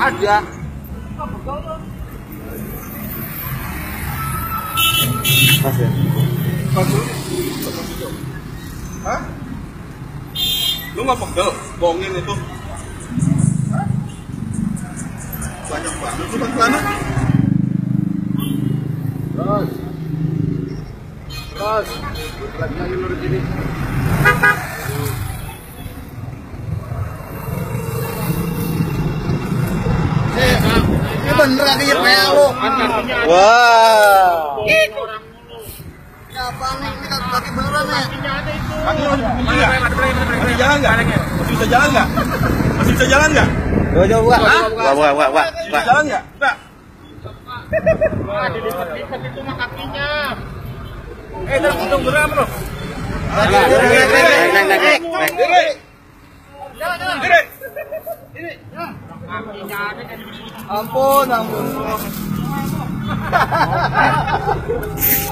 Ada. Pas ya? Pas lu? Hah? Lu nggak pegel? Bohongin itu. Hah? Banyak banget lu celana. Terus. Lagi lurus ini. Ini bener lagi ya lu. Wah. Apaan nih? Ini kaki beneran nih. Masih jalan nggak? Masih bisa jalan nggak? Masih bisa jalan nggak? Coba buka. Buka. Bisa jalan nggak? Enggak. Dilipat-lipat itu mah kakinya. Tunggu berapa bro? Naik. Diri. Kakinya ada kan. Ampun.